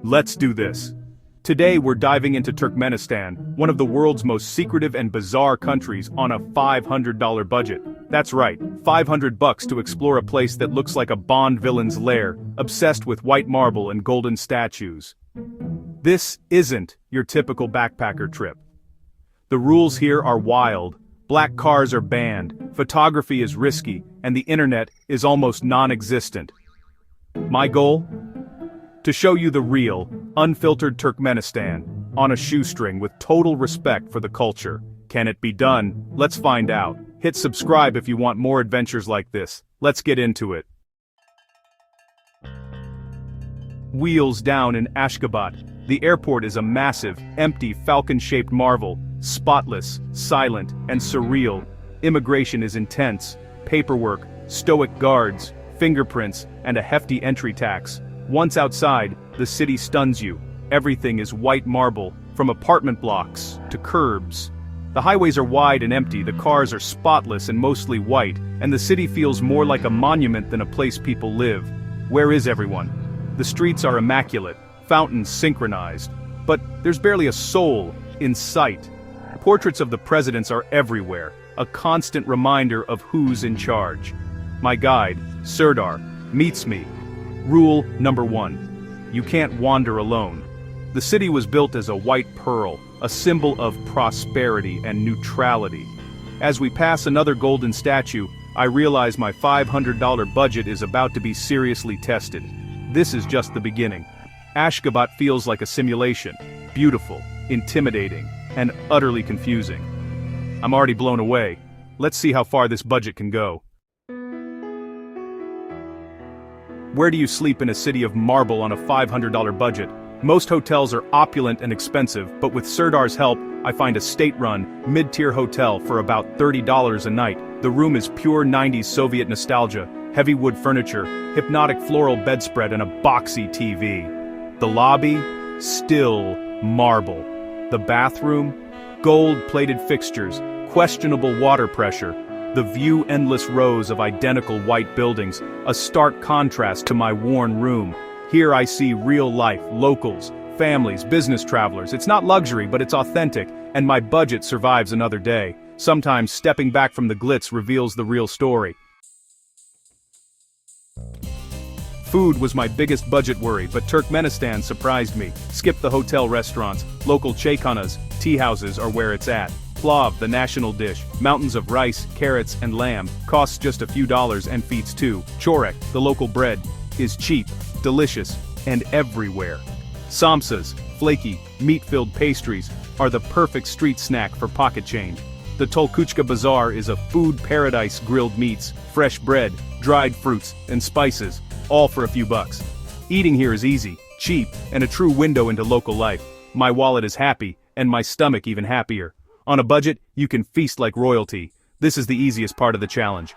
Let's do this. Today we're diving into Turkmenistan, one of the world's most secretive and bizarre countries, on a $500 budget. That's right, $500 to explore a place that looks like a Bond villain's lair, obsessed with white marble and golden statues. This isn't your typical backpacker trip. The rules here are wild. Black cars are banned, photography is risky, and the internet is almost non-existent. My goal? To show you the real, unfiltered Turkmenistan, on a shoestring with total respect for the culture. Can it be done? Let's find out. Hit subscribe if you want more adventures like this. Let's get into it. Wheels down in Ashgabat. The airport is a massive, empty, falcon-shaped marvel, spotless, silent, and surreal. Immigration is intense. Paperwork, stoic guards, fingerprints, and a hefty entry tax. Once outside, the city stuns you. Everything is white marble, from apartment blocks to curbs. The highways are wide and empty, the cars are spotless and mostly white, and the city feels more like a monument than a place people live. Where is everyone? The streets are immaculate, fountains synchronized, but there's barely a soul in sight. Portraits of the presidents are everywhere, a constant reminder of who's in charge. My guide, Serdar, meets me. Rule number 1. You can't wander alone. The city was built as a white pearl, a symbol of prosperity and neutrality. As we pass another golden statue, I realize my $500 budget is about to be seriously tested. This is just the beginning. Ashgabat feels like a simulation, beautiful, intimidating, and utterly confusing. I'm already blown away. Let's see how far this budget can go. Where do you sleep in a city of marble on a $500 budget? Most hotels are opulent and expensive, but with Serdar's help, I find a state-run, mid-tier hotel for about $30 a night. The room is pure 90s Soviet nostalgia, heavy wood furniture, hypnotic floral bedspread, and a boxy TV. The lobby? Still marble. The bathroom? Gold-plated fixtures, questionable water pressure. The view, endless rows of identical white buildings, a stark contrast to my worn room. Here I see real life, locals, families, business travelers. It's not luxury, but it's authentic, and my budget survives another day. Sometimes stepping back from the glitz reveals the real story. Food was my biggest budget worry, but Turkmenistan surprised me. Skip the hotel restaurants, local chaykhanas, tea houses are where it's at. Plav, the national dish, mountains of rice, carrots, and lamb, costs just a few dollars and feeds too. Chorek, the local bread, is cheap, delicious, and everywhere. Samsas, flaky, meat-filled pastries, are the perfect street snack for pocket change. The Tolkuchka Bazaar is a food paradise, grilled meats, fresh bread, dried fruits, and spices, all for a few bucks. Eating here is easy, cheap, and a true window into local life. My wallet is happy, and my stomach even happier. On a budget, you can feast like royalty. This is the easiest part of the challenge.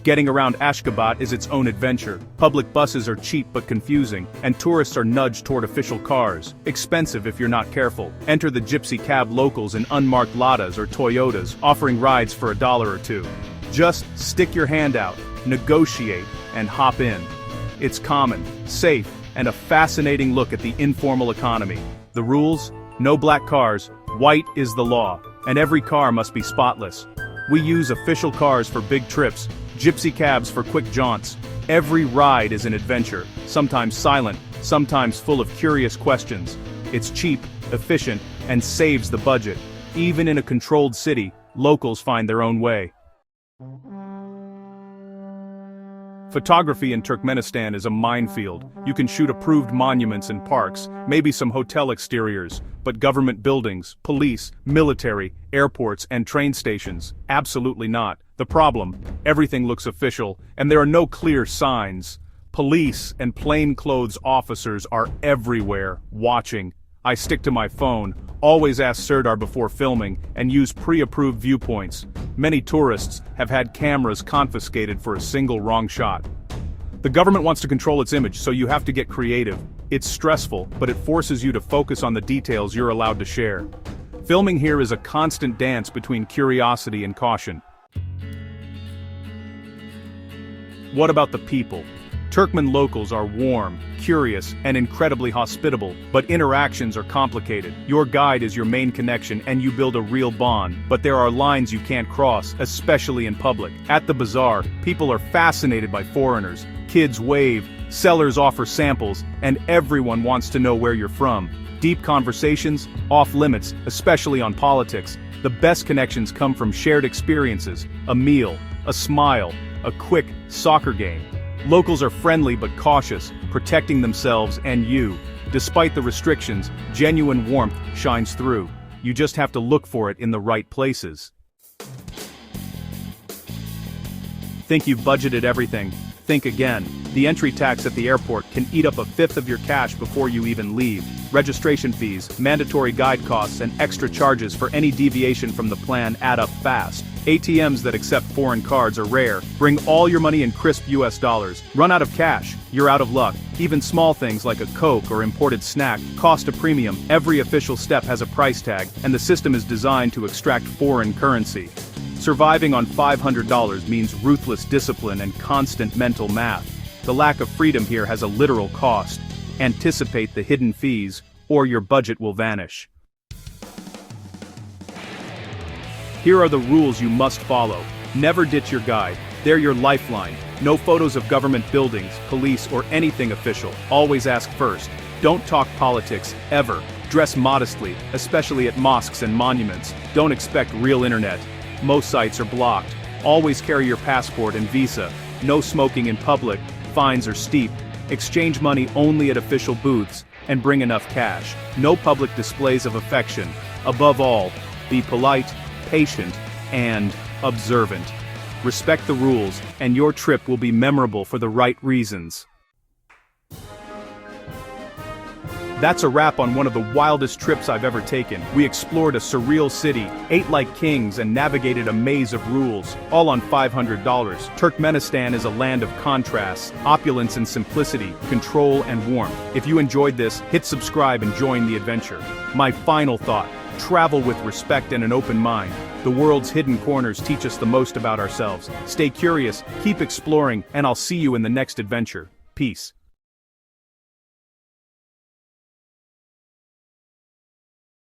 Getting around Ashgabat is its own adventure. Public buses are cheap but confusing, and tourists are nudged toward official cars. Expensive if you're not careful. Enter the gypsy cab locals in unmarked Ladas or Toyotas, offering rides for $1 or $2. Just stick your hand out, negotiate, and hop in. It's common, safe, and a fascinating look at the informal economy. The rules? No black cars, white is the law, and every car must be spotless. We use official cars for big trips, gypsy cabs for quick jaunts. Every ride is an adventure, sometimes silent, sometimes full of curious questions. It's cheap, efficient, and saves the budget. Even in a controlled city, locals find their own way. Photography in Turkmenistan is a minefield. You can shoot approved monuments and parks, maybe some hotel exteriors, but government buildings, police, military, airports, and train stations, absolutely not. The problem, everything looks official, and there are no clear signs. Police and plainclothes officers are everywhere, watching. I stick to my phone, always ask Serdar before filming, and use pre-approved viewpoints. Many tourists have had cameras confiscated for a single wrong shot. The government wants to control its image, so you have to get creative. It's stressful, but it forces you to focus on the details you're allowed to share. Filming here is a constant dance between curiosity and caution. What about the people? Turkmen locals are warm, curious, and incredibly hospitable, but interactions are complicated. Your guide is your main connection and you build a real bond, but there are lines you can't cross, especially in public. At the bazaar, people are fascinated by foreigners. Kids wave, sellers offer samples, and everyone wants to know where you're from. Deep conversations, off limits, especially on politics. The best connections come from shared experiences, a meal, a smile, a quick soccer game. Locals are friendly but cautious, protecting themselves and you. Despite the restrictions, genuine warmth shines through. You just have to look for it in the right places. Think you've budgeted everything? Think again. The entry tax at the airport can eat up a fifth of your cash before you even leave. Registration fees, mandatory guide costs, and extra charges for any deviation from the plan add up fast. ATMs that accept foreign cards are rare. Bring all your money in crisp US dollars. Run out of cash, you're out of luck. Even small things like a Coke or imported snack cost a premium. Every official step has a price tag, and the system is designed to extract foreign currency. Surviving on $500 means ruthless discipline and constant mental math. The lack of freedom here has a literal cost. Anticipate the hidden fees, or your budget will vanish. Here are the rules you must follow. Never ditch your guide. They're your lifeline. No photos of government buildings, police, or anything official. Always ask first. Don't talk politics, ever. Dress modestly, especially at mosques and monuments. Don't expect real internet. Most sites are blocked. Always carry your passport and visa. No smoking in public. Fines are steep. Exchange money only at official booths, and bring enough cash. No public displays of affection. Above all, be polite, patient, and observant. Respect the rules, and your trip will be memorable for the right reasons. That's a wrap on one of the wildest trips I've ever taken. We explored a surreal city, ate like kings, and navigated a maze of rules, all on $500. Turkmenistan is a land of contrasts, opulence and simplicity, control and warmth. If you enjoyed this, hit subscribe and join the adventure. My final thought: travel with respect and an open mind. The world's hidden corners teach us the most about ourselves. Stay curious, keep exploring, and I'll see you in the next adventure. Peace.